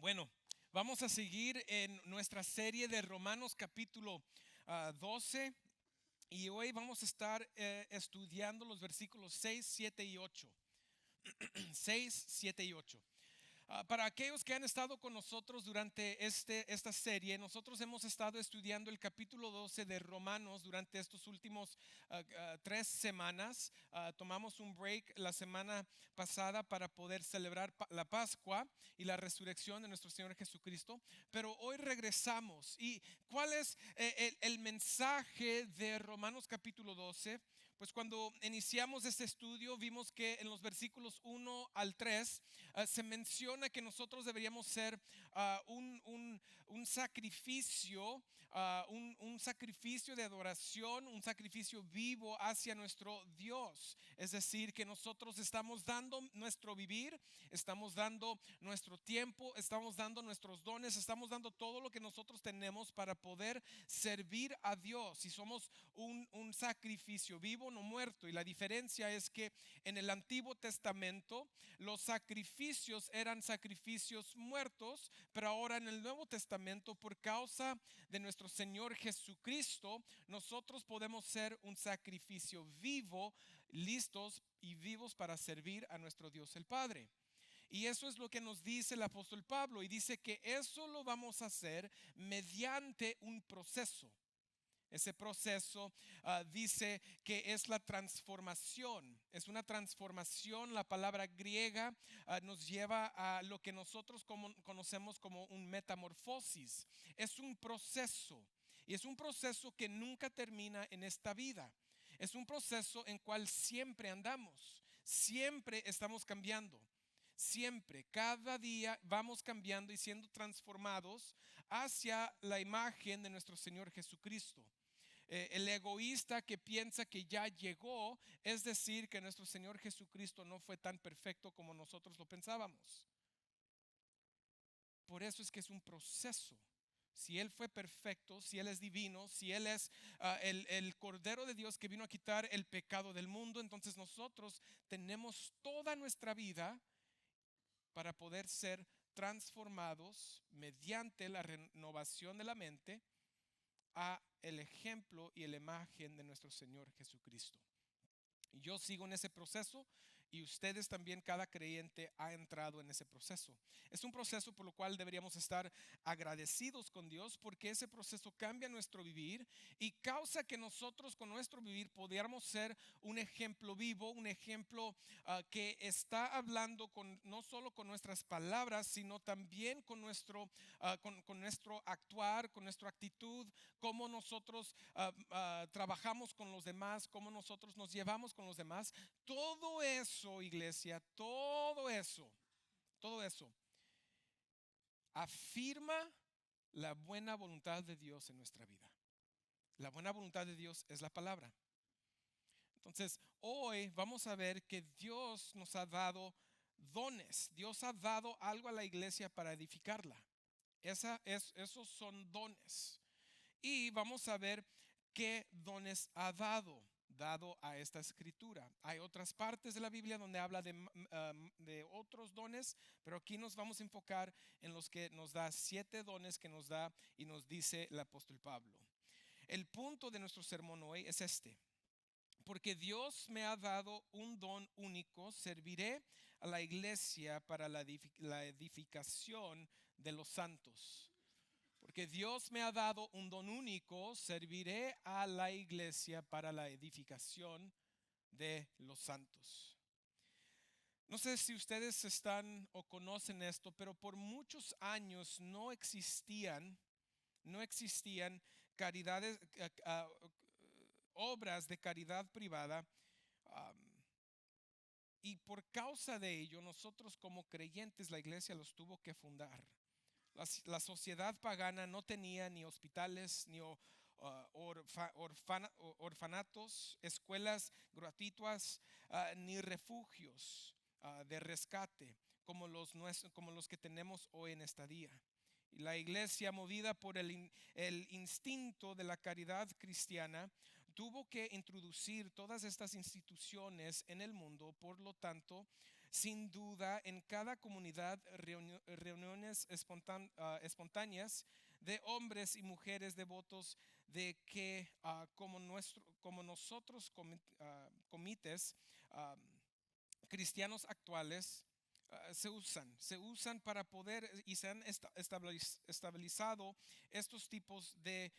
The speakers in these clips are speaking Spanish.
Bueno, vamos a seguir en nuestra serie de Romanos capítulo 12 y hoy vamos a estar estudiando los versículos 6, 7 y 8. 6, 7 y 8. Para aquellos que han estado con nosotros durante esta serie, nosotros hemos estado estudiando el capítulo 12 de Romanos durante estos últimos 3 semanas. Tomamos un break la semana pasada para poder celebrar la Pascua y la resurrección de nuestro Señor Jesucristo, pero hoy regresamos. ¿Y cuál es el mensaje de Romanos capítulo 12? Pues cuando iniciamos este estudio vimos que en los versículos 1 al 3 se menciona que nosotros deberíamos ser un sacrificio, un sacrificio de adoración, un sacrificio vivo hacia nuestro Dios. Es decir, que nosotros estamos dando nuestro vivir, estamos dando nuestro tiempo, estamos dando nuestros dones, estamos dando todo lo que nosotros tenemos para poder servir a Dios. Y somos un sacrificio vivo, no muerto. Y la diferencia es que en el Antiguo Testamento los sacrificios eran sacrificios muertos, pero ahora en el Nuevo Testamento, por causa de nuestro Señor Jesucristo, nosotros podemos ser un sacrificio vivo, listos y vivos para servir a nuestro Dios el Padre. Y eso es lo que nos dice el apóstol Pablo, y dice que eso lo vamos a hacer mediante un proceso. Ese proceso dice que es la transformación. Es una transformación. La palabra griega nos lleva a lo que nosotros conocemos como un metamorfosis. Es un proceso. Y es un proceso que nunca termina en esta vida. Es un proceso en cual siempre andamos. Siempre estamos cambiando. Siempre, cada día vamos cambiando y siendo transformados hacia la imagen de nuestro Señor Jesucristo. El egoísta que piensa que ya llegó, es decir, que nuestro Señor Jesucristo no fue tan perfecto como nosotros lo pensábamos. Por eso es que es un proceso. Si Él fue perfecto, si Él es divino, si Él es el Cordero de Dios que vino a quitar el pecado del mundo, entonces nosotros tenemos toda nuestra vida para poder ser transformados mediante la renovación de la mente a el ejemplo y la imagen de nuestro Señor Jesucristo. Y yo sigo en ese proceso, y ustedes también, cada creyente ha entrado en ese proceso. Es un proceso por lo cual deberíamos estar agradecidos con Dios, porque ese proceso cambia nuestro vivir y causa que nosotros con nuestro vivir pudiéramos ser un ejemplo vivo, un ejemplo que está hablando no solo con nuestras palabras, sino también con nuestro actuar, con nuestra actitud, cómo nosotros trabajamos con los demás, cómo nosotros nos llevamos con los demás. Todo eso, iglesia, todo eso afirma la buena voluntad de Dios en nuestra vida. La buena voluntad de Dios es la palabra. Entonces, hoy vamos a ver que Dios nos ha dado dones. Dios ha dado algo a la iglesia para edificarla. Esos son dones. Y vamos a ver qué dones ha dado a esta escritura. Hay otras partes de la Biblia donde habla de otros dones, pero aquí nos vamos a enfocar en los que nos da 7 dones que nos da y nos dice el apóstol Pablo. El punto de nuestro sermón hoy es este: porque Dios me ha dado un don único, serviré a la iglesia para la edificación de los santos. Porque Dios me ha dado un don único, serviré a la iglesia para la edificación de los santos. No sé si ustedes están o conocen esto, pero por muchos años no existían caridades, obras de caridad privada. Y por causa de ello, nosotros como creyentes, la iglesia los tuvo que fundar. La sociedad pagana no tenía ni hospitales, ni orfanatos, escuelas gratuitas, ni refugios de rescate como los que tenemos hoy en esta día. Y la iglesia, movida por el instinto de la caridad cristiana, tuvo que introducir todas estas instituciones en el mundo. Por lo tanto, Sin duda, en cada comunidad, reuniones espontáneas de hombres y mujeres devotos de que, como nosotros, comités cristianos actuales, se usan para poder, y se han estabilizado estos tipos de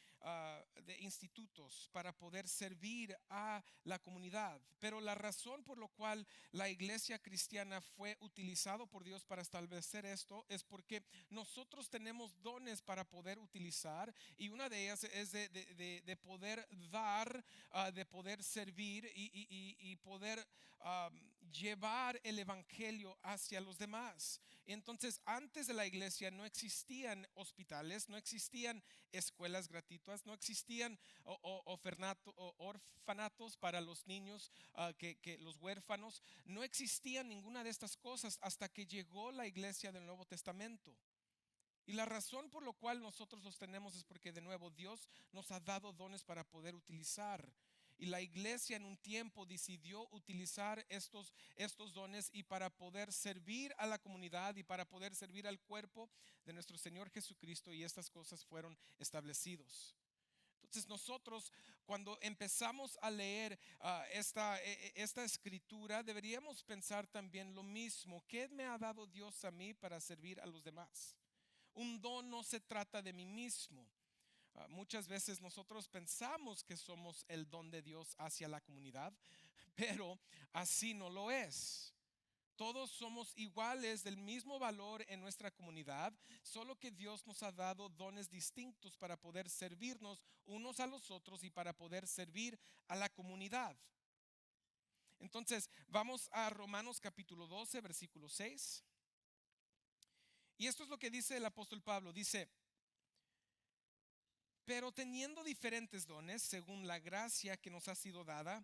institutos para poder servir a la comunidad. Pero la razón por la cual la iglesia cristiana fue utilizado por Dios para establecer esto es porque nosotros tenemos dones para poder utilizar, y una de ellas es de poder dar, de poder servir y poder llevar el evangelio hacia los demás. Entonces, antes de la iglesia no existían hospitales, no existían escuelas gratuitas, no existían orfanatos para los niños, que los huérfanos, no existían ninguna de estas cosas hasta que llegó la iglesia del Nuevo Testamento. Y la razón por la cual nosotros los tenemos es porque, de nuevo, Dios nos ha dado dones para poder utilizar. Y la iglesia en un tiempo decidió utilizar estos dones, y para poder servir a la comunidad y para poder servir al cuerpo de nuestro Señor Jesucristo, y estas cosas fueron establecidos. Entonces nosotros, cuando empezamos a leer esta escritura, deberíamos pensar también lo mismo: ¿qué me ha dado Dios a mí para servir a los demás? Un don no se trata de mí mismo. Muchas veces nosotros pensamos que somos el don de Dios hacia la comunidad, pero así no lo es. Todos somos iguales, del mismo valor en nuestra comunidad, solo que Dios nos ha dado dones distintos para poder servirnos unos a los otros y para poder servir a la comunidad. Entonces, vamos a Romanos capítulo 12, versículo 6. Y esto es lo que dice el apóstol Pablo. Dice: pero teniendo diferentes dones, según la gracia que nos ha sido dada,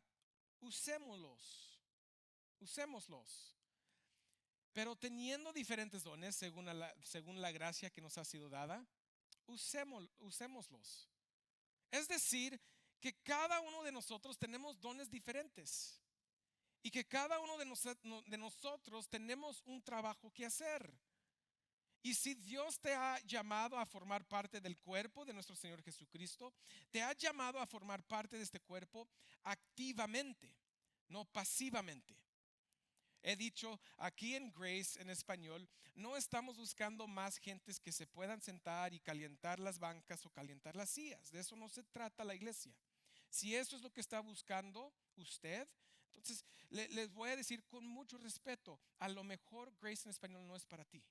usémoslos. Pero teniendo diferentes dones, según la gracia que nos ha sido dada, usémoslos. Es decir, que cada uno de nosotros tenemos dones diferentes, y que cada uno de nosotros tenemos un trabajo que hacer. Y si Dios te ha llamado a formar parte del cuerpo de nuestro Señor Jesucristo, te ha llamado a formar parte de este cuerpo activamente, no pasivamente. He dicho aquí en Grace, en español, no estamos buscando más gentes que se puedan sentar y calentar las bancas o calentar las sillas. De eso no se trata la iglesia. Si eso es lo que está buscando usted, entonces les voy a decir con mucho respeto: a lo mejor Grace en español no es para ti.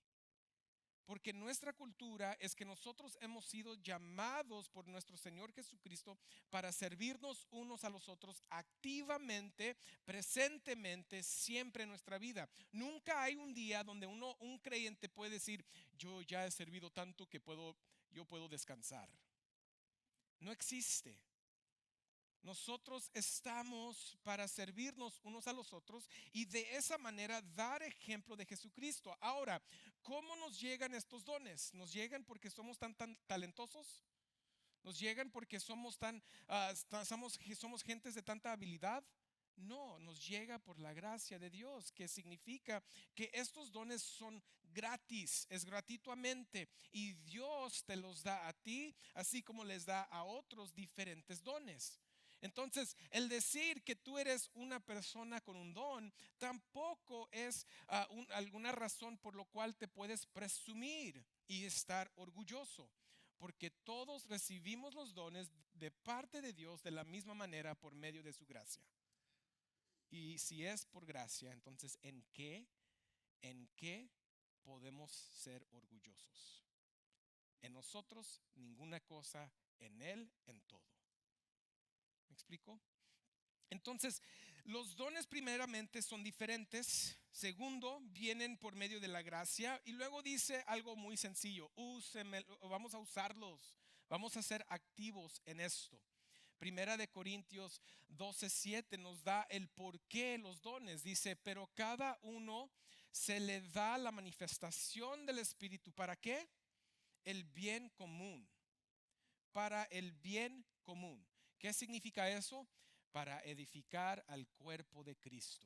Porque nuestra cultura es que nosotros hemos sido llamados por nuestro Señor Jesucristo para servirnos unos a los otros activamente, presentemente, siempre en nuestra vida. Nunca hay un día donde un creyente puede decir: yo ya he servido tanto que yo puedo descansar. No existe. Nosotros estamos para servirnos unos a los otros y de esa manera dar ejemplo de Jesucristo. Ahora, ¿cómo nos llegan estos dones? ¿Nos llegan porque somos tan talentosos? ¿Nos llegan porque somos somos gentes de tanta habilidad? No, nos llega por la gracia de Dios, que significa que estos dones son gratis, es gratuitamente, y Dios te los da a ti, así como les da a otros diferentes dones. Entonces, el decir que tú eres una persona con un don tampoco es alguna razón por lo cual te puedes presumir y estar orgulloso, porque todos recibimos los dones de parte de Dios de la misma manera, por medio de su gracia. Y si es por gracia, entonces ¿en qué podemos ser orgullosos? En nosotros ninguna cosa, en Él en todo. ¿Me explico? Entonces, los dones primeramente son diferentes. Segundo, vienen por medio de la gracia. Y luego dice algo muy sencillo: vamos a usarlos, vamos a ser activos en esto. Primera de Corintios 12:7 nos da el por qué los dones. Dice: pero cada uno se le da la manifestación del Espíritu. ¿Para qué? El bien común. Para el bien común. ¿Qué significa eso? Para edificar al cuerpo de Cristo.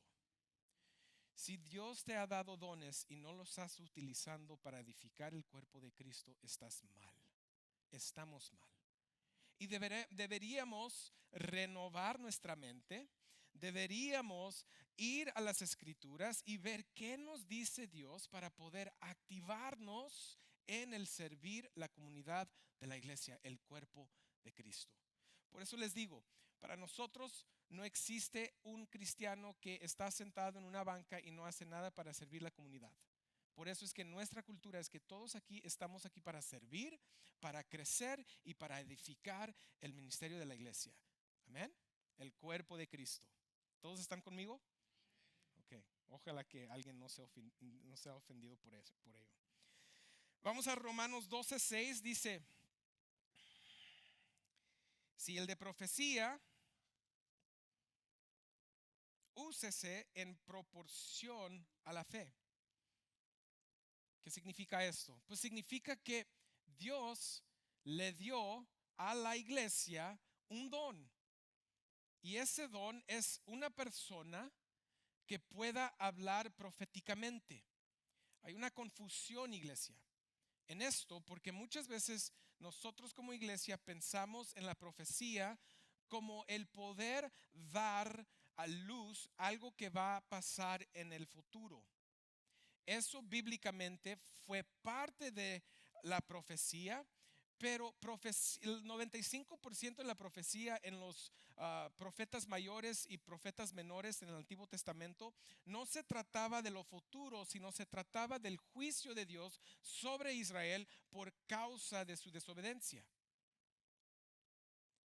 Si Dios te ha dado dones y no los estás utilizando para edificar el cuerpo de Cristo, estás mal. Estamos mal. Y deberíamos renovar nuestra mente. Deberíamos ir a las escrituras y ver qué nos dice Dios para poder activarnos en el servir la comunidad de la iglesia, el cuerpo de Cristo. Por eso les digo, para nosotros no existe un cristiano que está sentado en una banca y no hace nada para servir la comunidad. Por eso es que nuestra cultura es que todos aquí estamos aquí para servir, para crecer y para edificar el ministerio de la iglesia. Amén. El cuerpo de Cristo. ¿Todos están conmigo? Ok. Ojalá que alguien no sea ofendido por eso, por ello. Vamos a Romanos 12:6. Dice: si el de profecía, úsese en proporción a la fe. ¿Qué significa esto? Pues significa que Dios le dio a la iglesia un don. Y ese don es una persona que pueda hablar proféticamente. Hay una confusión, iglesia, en esto, porque muchas veces nosotros como iglesia pensamos en la profecía como el poder dar a luz algo que va a pasar en el futuro. Eso bíblicamente fue parte de la profecía, pero el 95% de la profecía en los profetas mayores y profetas menores en el Antiguo Testamento no se trataba de lo futuro, sino se trataba del juicio de Dios sobre Israel por causa de su desobediencia.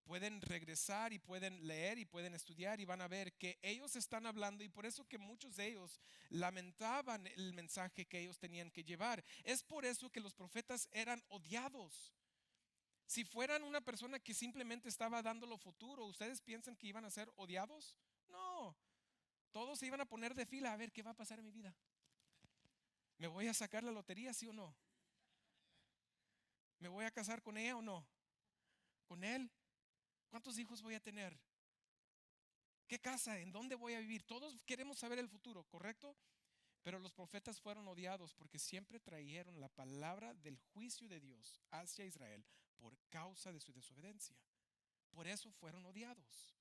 Pueden regresar y pueden leer y pueden estudiar y van a ver que ellos están hablando, y por eso que muchos de ellos lamentaban el mensaje que ellos tenían que llevar. Es por eso que los profetas eran odiados. Si fueran una persona que simplemente estaba dando lo futuro, ¿ustedes piensan que iban a ser odiados? No, todos se iban a poner de fila a ver qué va a pasar en mi vida. ¿Me voy a sacar la lotería, sí o no? ¿Me voy a casar con ella o no? ¿Con él? ¿Cuántos hijos voy a tener? ¿Qué casa? ¿En dónde voy a vivir? Todos queremos saber el futuro, ¿correcto? Pero los profetas fueron odiados porque siempre trajeron la palabra del juicio de Dios hacia Israel por causa de su desobediencia. Por eso fueron odiados.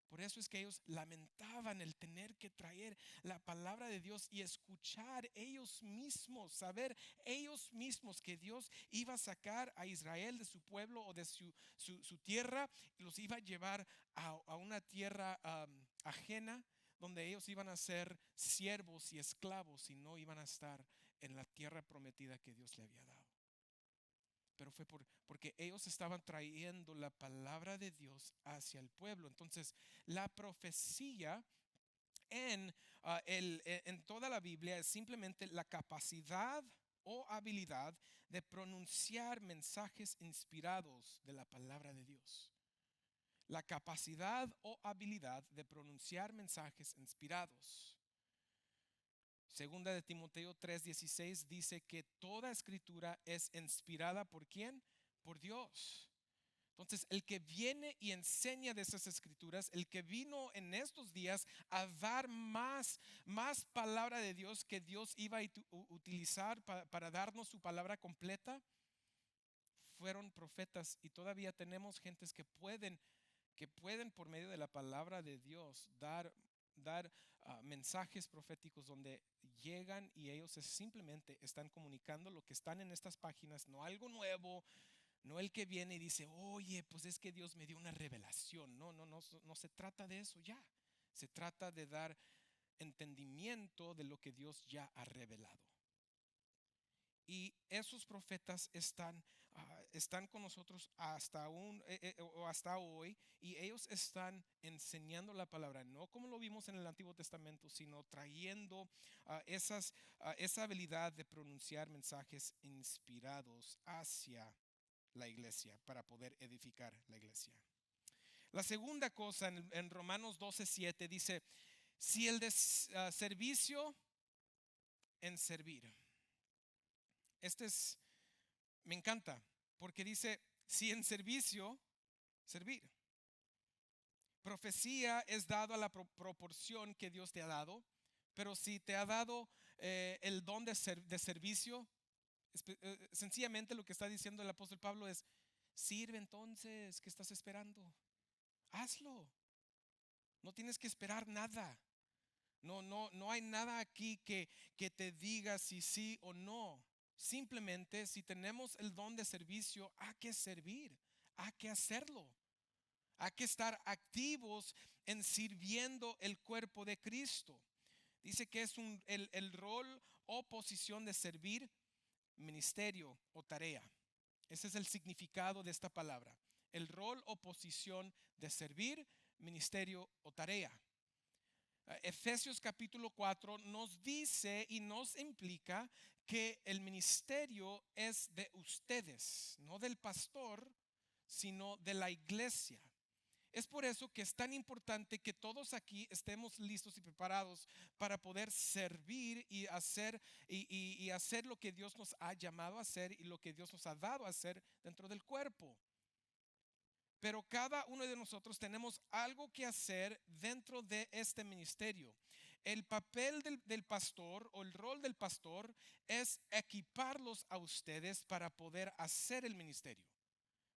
Por eso es que ellos lamentaban el tener que traer la palabra de Dios y escuchar ellos mismos, saber ellos mismos que Dios iba a sacar a Israel de su pueblo o de su tierra, y los iba a llevar a una tierra ajena, donde ellos iban a ser siervos y esclavos y no iban a estar en la tierra prometida que Dios le había dado. Pero fue porque ellos estaban trayendo la palabra de Dios hacia el pueblo. Entonces, la profecía en toda la Biblia es simplemente la capacidad o habilidad de pronunciar mensajes inspirados de la palabra de Dios. La capacidad o habilidad de pronunciar mensajes inspirados. Segunda de Timoteo 3:16 dice que toda escritura es inspirada ¿por quién? Por Dios. Entonces, el que viene y enseña de esas escrituras, el que vino en estos días a dar más palabra de Dios que Dios iba a utilizar para darnos su palabra completa, fueron profetas. Y todavía tenemos gentes que pueden por medio de la palabra de Dios dar mensajes proféticos donde llegan y ellos simplemente están comunicando lo que están en estas páginas, no algo nuevo, no el que viene y dice, oye, pues es que Dios me dio una revelación. No se trata de eso ya. Se trata de dar entendimiento de lo que Dios ya ha revelado. Y esos profetas están con nosotros hasta hoy, y ellos están enseñando la palabra, no como lo vimos en el Antiguo Testamento, sino trayendo esa habilidad de pronunciar mensajes inspirados hacia la iglesia para poder edificar la iglesia. La segunda cosa en Romanos 12:7 dice: si el de servicio, en servir. Me encanta, porque dice, si en servicio, servir. Profecía es dado a la proporción que Dios te ha dado, Pero si te ha dado el don de servicio, sencillamente lo que está diciendo el apóstol Pablo es: sirve entonces, ¿qué estás esperando? Hazlo. No tienes que esperar nada. No hay nada aquí que te diga si sí o no. Simplemente, si tenemos el don de servicio, hay que servir, hay que hacerlo. Hay que estar activos en sirviendo el cuerpo de Cristo. Dice que es el rol o posición de servir, ministerio o tarea. Ese es el significado de esta palabra. El rol o posición de servir, ministerio o tarea. Efesios capítulo 4 nos dice y nos implica que el ministerio es de ustedes, no del pastor, sino de la iglesia. Es por eso que es tan importante que todos aquí estemos listos y preparados para poder servir y hacer lo que Dios nos ha llamado a hacer y lo que Dios nos ha dado a hacer dentro del cuerpo. Pero cada uno de nosotros tenemos algo que hacer dentro de este ministerio. El papel del pastor o el rol del pastor es equiparlos a ustedes para poder hacer el ministerio.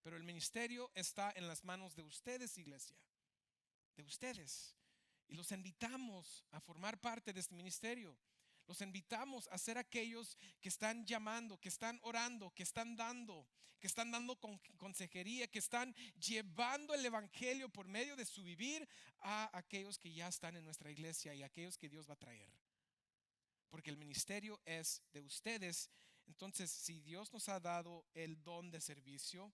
Pero el ministerio está en las manos de ustedes, iglesia, de ustedes. Y los invitamos a formar parte de este ministerio. Los invitamos a ser aquellos que están llamando, que están orando, que están dando consejería, que están llevando el evangelio por medio de su vivir a aquellos que ya están en nuestra iglesia y a aquellos que Dios va a traer. Porque el ministerio es de ustedes. Entonces, si Dios nos ha dado el don de servicio,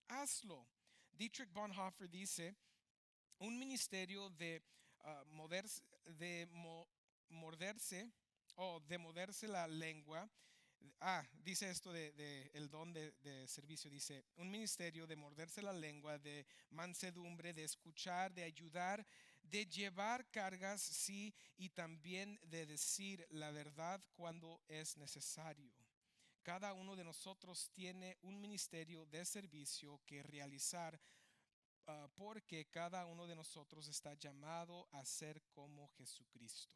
hazlo. Dietrich Bonhoeffer dice: un ministerio morderse o de morderse la lengua. Dice esto de el don de servicio. Dice: un ministerio de morderse la lengua, de mansedumbre, de escuchar, de ayudar, de llevar cargas, sí, y también de decir la verdad cuando es necesario. Cada uno de nosotros tiene un ministerio de servicio que realizar, porque cada uno de nosotros está llamado a ser como Jesucristo.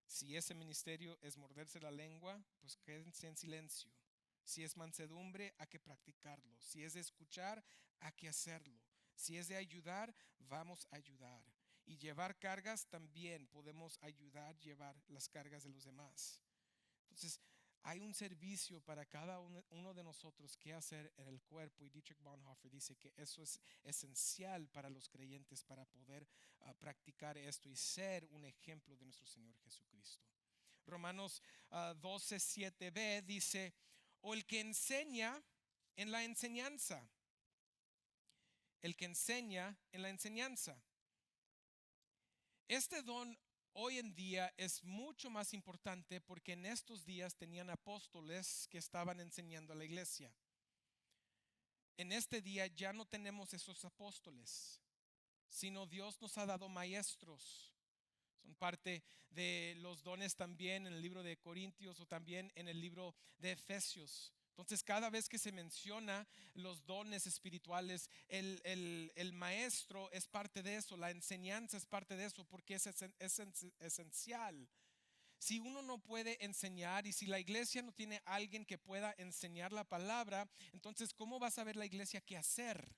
Si ese ministerio es morderse la lengua, pues quédense en silencio. Si es mansedumbre, hay que practicarlo. Si es de escuchar, hay que hacerlo. Si es de ayudar, vamos a ayudar. Y llevar cargas, también podemos ayudar a llevar las cargas de los demás. Entonces, hay un servicio para cada uno de nosotros que hacer en el cuerpo, y Dietrich Bonhoeffer dice que eso es esencial para los creyentes para poder practicar esto y ser un ejemplo de nuestro Señor Jesucristo. Romanos 12:7b dice: o el que enseña en la enseñanza. El que enseña en la enseñanza. Este don hoy en día es mucho más importante porque en estos días tenían apóstoles que estaban enseñando a la iglesia. En este día ya no tenemos esos apóstoles, sino Dios nos ha dado maestros. Son parte de los dones también en el libro de Corintios o también en el libro de Efesios. Entonces, cada vez que se menciona los dones espirituales, el maestro es parte de eso, la enseñanza es parte de eso, porque es esencial. Si uno no puede enseñar y si la iglesia no tiene alguien que pueda enseñar la palabra, entonces ¿cómo va a saber la iglesia qué hacer?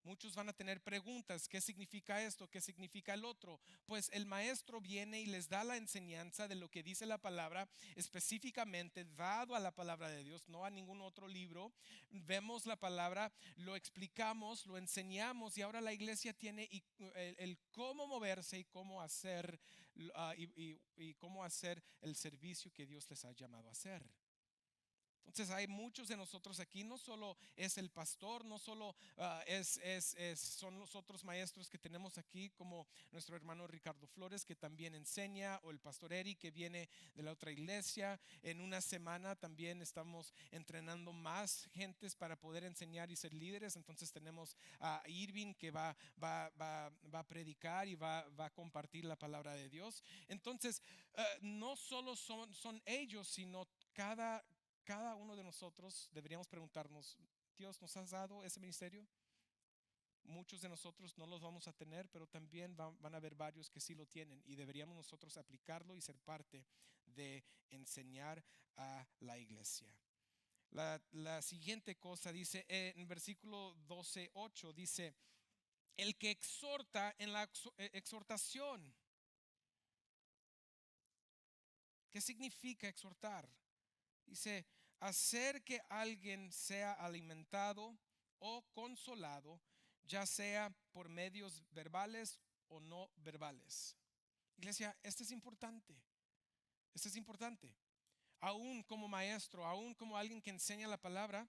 Muchos van a tener preguntas: ¿qué significa esto? ¿Qué significa el otro? Pues el maestro viene y les da la enseñanza de lo que dice la palabra, específicamente dado a la palabra de Dios, no a ningún otro libro. Vemos la palabra, lo explicamos, lo enseñamos, y ahora la iglesia tiene el cómo moverse y cómo hacer, y cómo hacer el servicio que Dios les ha llamado a hacer. Entonces hay muchos de nosotros aquí, no solo es el pastor, no solo son los otros maestros que tenemos aquí, como nuestro hermano Ricardo Flores, que también enseña, o el pastor Eric, que viene de la otra iglesia. En una semana también estamos entrenando más gentes para poder enseñar y ser líderes. Entonces tenemos a Irving, que va a predicar y va a compartir la palabra de Dios. Entonces no solo son ellos, sino cada uno de nosotros deberíamos preguntarnos: Dios, ¿nos has dado ese ministerio? muchos de nosotros no los vamos a tener, pero también van a haber varios que sí lo tienen y deberíamos nosotros aplicarlo y ser parte de enseñar a la iglesia. La siguiente cosa dice en versículo 12:8, dice: el que exhorta en la exhortación. ¿Qué significa exhortar? Dice: hacer que alguien sea alimentado o consolado, ya sea por medios verbales o no verbales. Iglesia, esto es importante. Esto es importante. Aún como maestro, aún como alguien que enseña la palabra,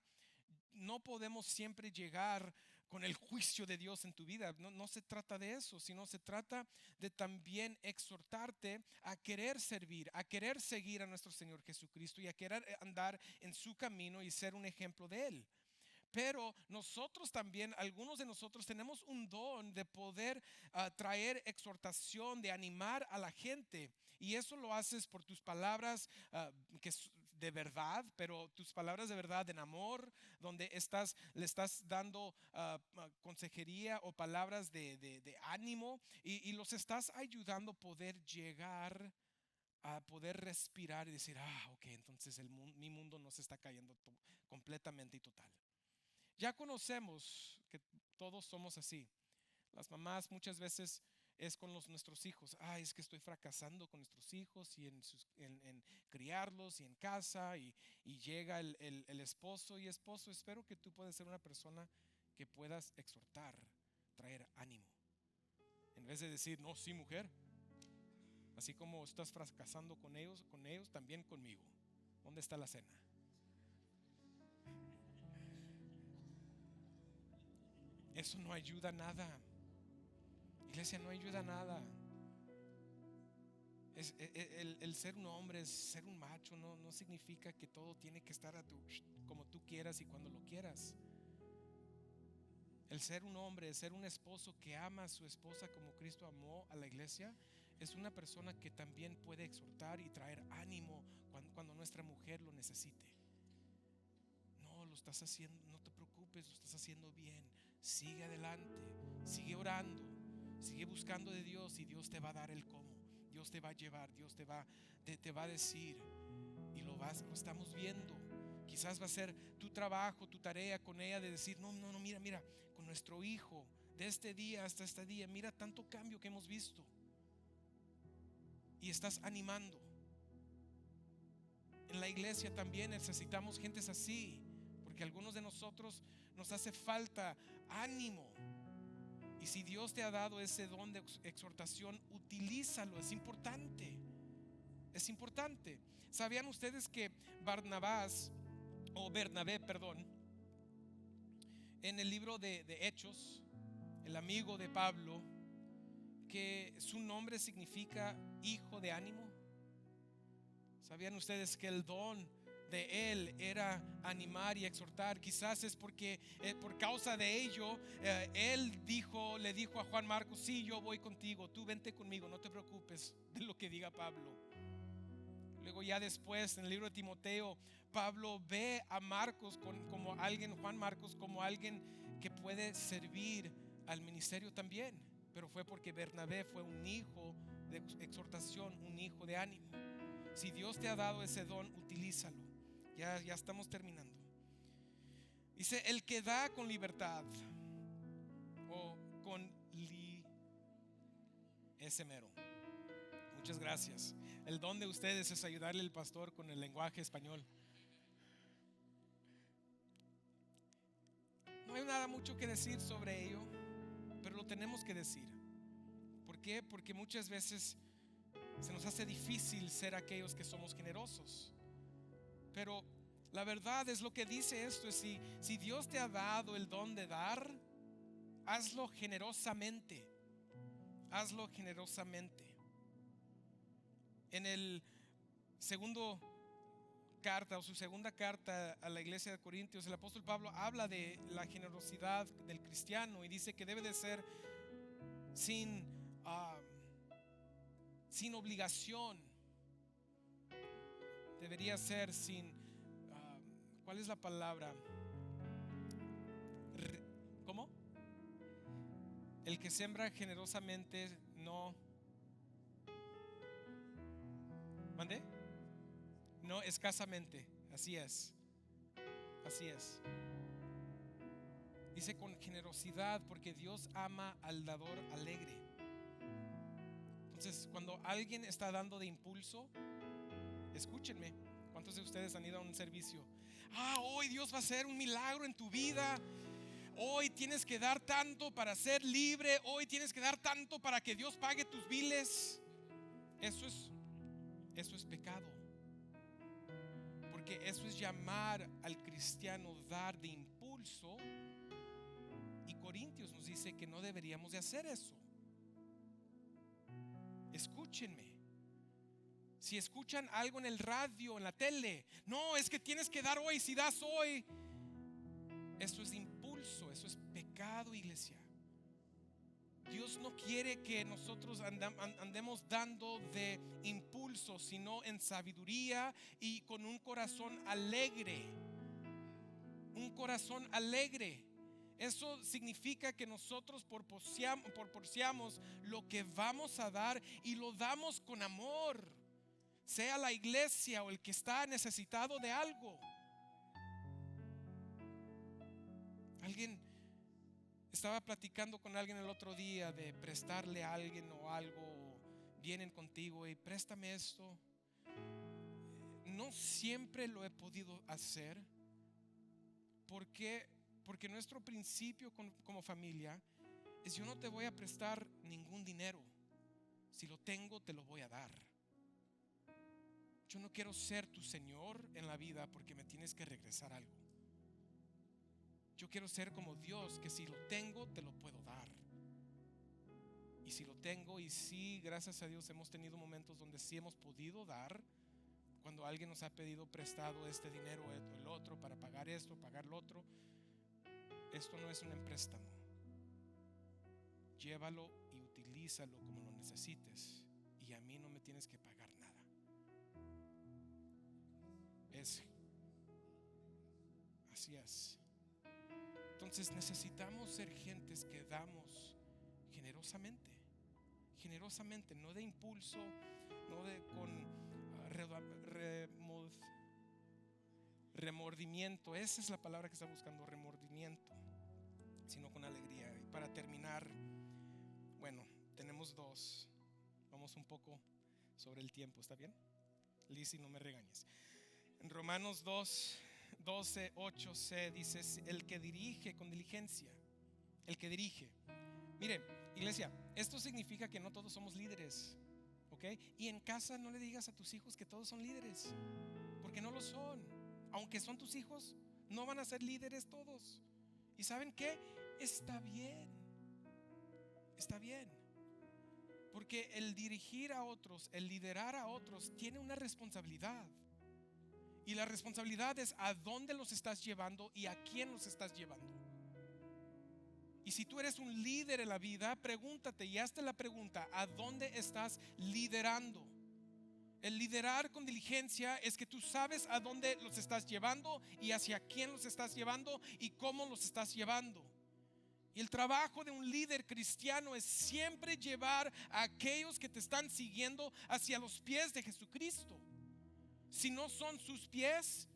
no podemos siempre llegar con el juicio de Dios en tu vida. No se trata de eso, sino se trata de también exhortarte a querer servir, a querer seguir a nuestro Señor Jesucristo y a querer andar en su camino y ser un ejemplo de Él. Pero nosotros también, algunos de nosotros tenemos un don de poder traer exhortación, de animar a la gente. Y eso lo haces por tus palabras de verdad, pero tus palabras de verdad en amor, donde le estás dando consejería o palabras de ánimo y los estás ayudando a poder llegar a poder respirar y decir: ok, entonces mi mundo no se está cayendo completamente y total. Ya conocemos que todos somos así. Las mamás muchas veces es con nuestros hijos. Es que estoy fracasando con nuestros hijos y en criarlos y en casa. Y llega el esposo y esposo. Espero que tú puedas ser una persona que puedas exhortar, traer ánimo. En vez de decir: no, sí, mujer. Así como estás fracasando con ellos, también conmigo. ¿Dónde está la cena? Eso no ayuda a nada. Iglesia, no ayuda a nada. El ser un hombre, es ser un macho, no significa que todo tiene que estar como tú quieras y cuando lo quieras. El ser un hombre, el ser un esposo que ama a su esposa como Cristo amó a la iglesia, es una persona que también puede exhortar y traer ánimo cuando nuestra mujer lo necesite. No, lo estás haciendo, no te preocupes, lo estás haciendo bien. Sigue adelante, sigue orando, sigue buscando de Dios y Dios te va a dar el cómo. Dios te va a llevar, Dios te va a decir. Y lo estamos viendo. Quizás va a ser tu trabajo, tu tarea con ella de decir: no, mira, con nuestro hijo, de este día hasta este día, mira tanto cambio que hemos visto. Y estás animando. En la iglesia también necesitamos gentes así, porque a algunos de nosotros nos hace falta ánimo. Y si Dios te ha dado ese don de exhortación, utilízalo, es importante. Es importante. ¿Sabían ustedes que Bernabé, en el libro de Hechos, el amigo de Pablo, que su nombre significa hijo de ánimo? ¿Sabían ustedes que el don de él era animar y exhortar? Quizás es porque por causa de ello él le dijo a Juan Marcos: sí, yo voy contigo, tú vente conmigo, no te preocupes de lo que diga Pablo. Luego ya después en el libro de Timoteo, Pablo ve a Marcos Juan Marcos como alguien que puede servir al ministerio también. Pero fue porque Bernabé fue un hijo de exhortación, un hijo de ánimo. Si Dios te ha dado ese don, utilízalo. Ya estamos terminando. Dice: el que da con libertad, o con ese mero. Muchas gracias. El don de ustedes es ayudarle al pastor con el lenguaje español. No hay nada mucho que decir sobre ello, pero lo tenemos que decir. ¿Por qué? Porque muchas veces se nos hace difícil ser aquellos que somos generosos. Pero la verdad es lo que dice esto: es si Dios te ha dado el don de dar, hazlo generosamente. Hazlo generosamente. En el su segunda carta a la iglesia de Corintios, el apóstol Pablo habla de la generosidad del cristiano y dice que debe de ser sin obligación. Debería ser sin ¿cuál es la palabra? ¿Cómo? El que siembra generosamente no, ¿mande? No escasamente. Así es. Así es. Dice con generosidad, porque Dios ama al dador alegre. Entonces, cuando alguien está dando de impulso, escúchenme. ¿Cuántos de ustedes han ido a un servicio? Hoy Dios va a hacer un milagro en tu vida. Hoy tienes que dar tanto para ser libre. Hoy tienes que dar tanto para que Dios pague tus biles. Eso es pecado. Porque eso es llamar al cristiano dar de impulso. Y Corintios nos dice que no deberíamos de hacer eso. Escúchenme. Si escuchan algo en el radio, en la tele, no, es que tienes que dar hoy, si das hoy. Eso es impulso, eso es pecado, iglesia. Dios no quiere que nosotros andemos dando de impulso, sino en sabiduría y con un corazón alegre. Un corazón alegre. Eso significa que nosotros proporcionamos lo que vamos a dar y lo damos con amor, sea la iglesia o el que está necesitado de algo. Alguien estaba platicando con alguien el otro día de prestarle a alguien o algo. Vienen contigo y préstame esto. No siempre lo he podido hacer. ¿Por qué? Porque nuestro principio como familia es: yo no te voy a prestar ningún dinero. Si lo tengo, te lo voy a dar. Yo no quiero ser tu señor en la vida porque me tienes que regresar algo. Yo quiero ser como Dios, que si lo tengo, te lo puedo dar. Y si lo tengo, y sí, gracias a Dios hemos tenido momentos donde sí hemos podido dar. Cuando alguien nos ha pedido prestado este dinero o el otro para pagar esto, pagar lo otro. Esto no es un préstamo. Llévalo y utilízalo como lo necesites, y a mí no me tienes que pagar nada. Así es. Entonces necesitamos ser gentes que damos generosamente. Generosamente, no de impulso, no de con remordimiento. Esa es la palabra que está buscando, remordimiento, sino con alegría. Y para terminar, bueno, tenemos dos. Vamos un poco sobre el tiempo, ¿está bien? Lizzy, no me regañes. En Romanos 2, 12, 8c dice: el que dirige con diligencia. El que dirige. Mire, iglesia, esto significa que no todos somos líderes, ¿ok? Y en casa no le digas a tus hijos que todos son líderes, porque no lo son. Aunque son tus hijos, no van a ser líderes todos. ¿Y saben qué? Está bien. Está bien. Porque el dirigir a otros, el liderar a otros, tiene una responsabilidad. Y la responsabilidad es a dónde los estás llevando y a quién los estás llevando. Y si tú eres un líder en la vida, pregúntate y hazte la pregunta: ¿a dónde estás liderando? El liderar con diligencia es que tú sabes a dónde los estás llevando y hacia quién los estás llevando y cómo los estás llevando. Y el trabajo de un líder cristiano es siempre llevar a aquellos que te están siguiendo hacia los pies de Jesucristo. Si no son sus pies,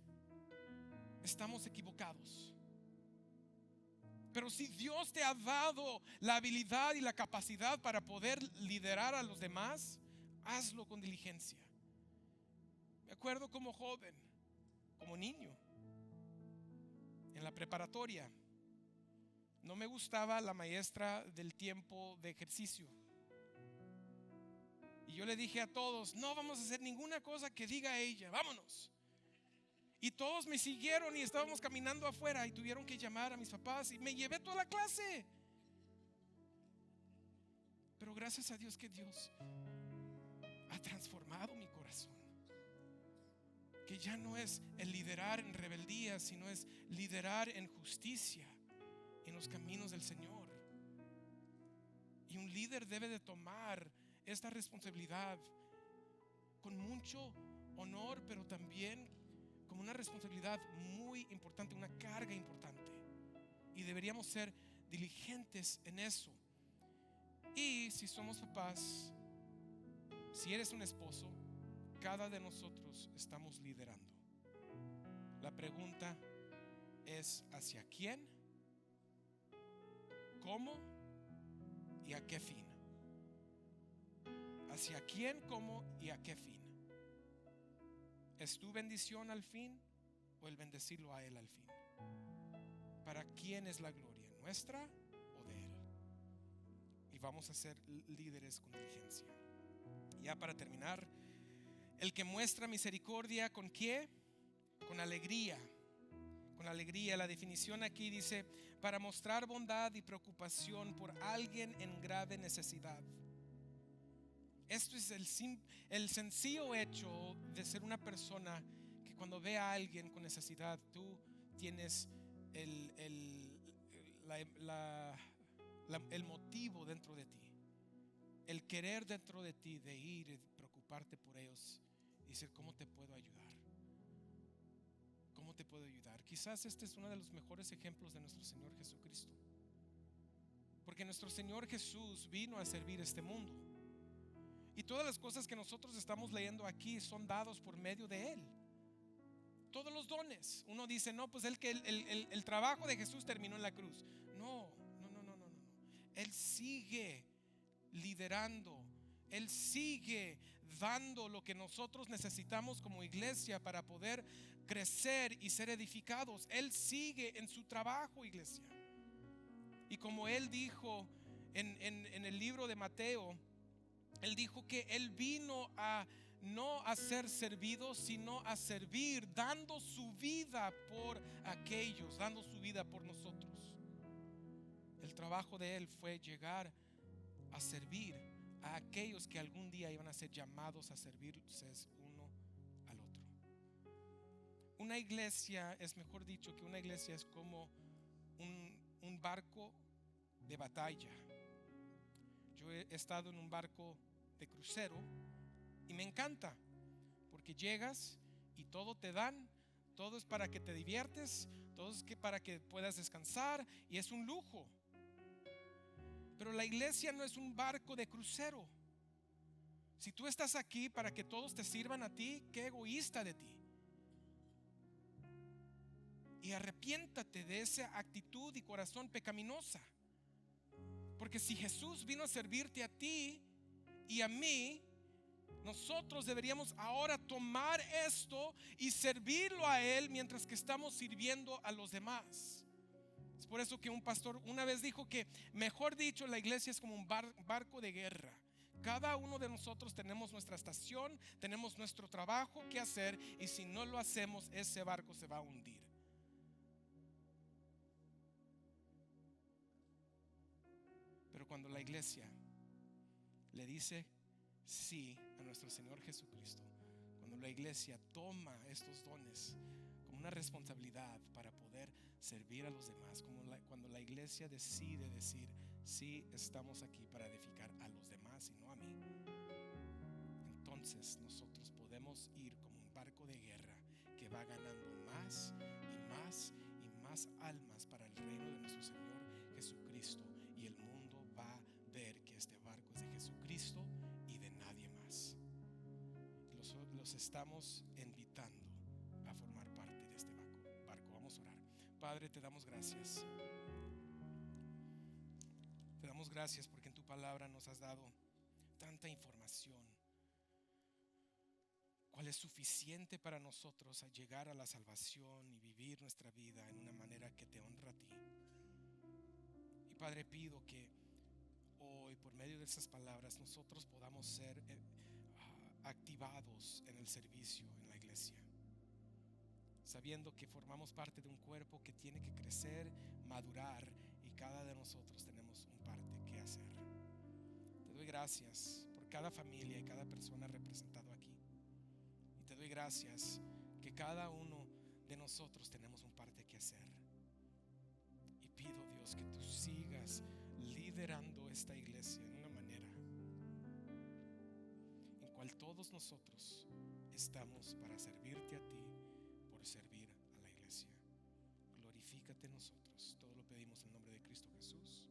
estamos equivocados. Pero si Dios te ha dado la habilidad y la capacidad para poder liderar a los demás, hazlo con diligencia. Me acuerdo como joven, como niño, en la preparatoria, no me gustaba la maestra del tiempo de ejercicio. Y yo le dije a todos: no vamos a hacer ninguna cosa que diga ella, vámonos. Y todos me siguieron y estábamos caminando afuera y tuvieron que llamar a mis papás y me llevé toda la clase. Pero gracias a Dios que Dios ha transformado mi corazón, que ya no es el liderar en rebeldía, sino es liderar en justicia, en los caminos del Señor. Y un líder debe de tomar esta responsabilidad con mucho honor, pero también como una responsabilidad muy importante, una carga importante. Y deberíamos ser diligentes en eso. Y si somos papás, si eres un esposo, cada de nosotros estamos liderando. La pregunta es: ¿hacia quién? ¿Cómo? ¿Y a qué fin? ¿Hacia quién, cómo y a qué fin? ¿Es tu bendición al fin o el bendecirlo a Él al fin? ¿Para quién es la gloria? ¿Nuestra o de Él? Y vamos a ser líderes con diligencia. Ya para terminar, el que muestra misericordia, ¿con qué? Con alegría. Con alegría. La definición aquí dice: para mostrar bondad y preocupación por alguien en grave necesidad. Esto es el sencillo hecho de ser una persona que cuando ve a alguien con necesidad, tú tienes el motivo dentro de ti, el querer dentro de ti de ir y preocuparte por ellos y decir: ¿cómo te puedo ayudar? ¿Cómo te puedo ayudar? Quizás este es uno de los mejores ejemplos de nuestro Señor Jesucristo, porque nuestro Señor Jesús vino a servir este mundo. Y todas las cosas que nosotros estamos leyendo aquí son dados por medio de Él. Todos los dones. Uno dice: no, pues el trabajo de Jesús terminó en la cruz. No. Él sigue liderando. Él sigue dando lo que nosotros necesitamos como iglesia para poder crecer y ser edificados. Él sigue en su trabajo, iglesia. Y como Él dijo en el libro de Mateo, Él dijo que Él vino a no a ser servido, sino a servir, dando su vida por aquellos, dando su vida por nosotros. El trabajo de Él fue llegar a servir a aquellos que algún día iban a ser llamados a servirse uno al otro. Una iglesia es, mejor dicho, que una iglesia es como un barco de batalla. Yo he estado en un barco de crucero y me encanta, porque llegas y todo te dan, todo es para que te diviertes, todo es para que puedas descansar y es un lujo. Pero la iglesia no es un barco de crucero. Si tú estás aquí para que todos te sirvan a ti, qué egoísta de ti. Y arrepiéntate de esa actitud y corazón pecaminosa. Porque si Jesús vino a servirte a ti y a mí, nosotros deberíamos ahora tomar esto y servirlo a Él mientras que estamos sirviendo a los demás. Es por eso que un pastor una vez dijo que, mejor dicho, la iglesia es como un barco de guerra. Cada uno de nosotros tenemos nuestra estación, tenemos nuestro trabajo que hacer, y si no lo hacemos, ese barco se va a hundir. Pero cuando la iglesia le dice sí a nuestro Señor Jesucristo, cuando la iglesia toma estos dones como una responsabilidad para poder servir a los demás, cuando la iglesia decide decir: sí, estamos aquí para edificar a los demás y no a mí, entonces nosotros podemos ir como un barco de guerra que va ganando más y más y más almas para el reino de nuestro Señor Jesucristo, y el mundo va a ver que este barco es de Jesucristo y de nadie más. Los estamos invitando a formar parte de este barco. Vamos a orar. Padre, te damos gracias. Te damos gracias porque en tu palabra nos has dado tanta información, cuál es suficiente para nosotros a llegar a la salvación y vivir nuestra vida en una manera que te honra a ti. Y Padre, pido que hoy, por medio de esas palabras, nosotros podamos ser activados en el servicio en la iglesia, sabiendo que formamos parte de un cuerpo que tiene que crecer, madurar, y cada de nosotros tenemos un parte que hacer. Te doy gracias por cada familia y cada persona representada aquí, y te doy gracias que cada uno de nosotros tenemos un parte que hacer. Y pido, Dios, que tú sigas liderando esta iglesia en una manera en cual todos nosotros estamos para servirte a ti, por servir a la iglesia. Glorifícate en nosotros. Todo lo pedimos en nombre de Cristo Jesús.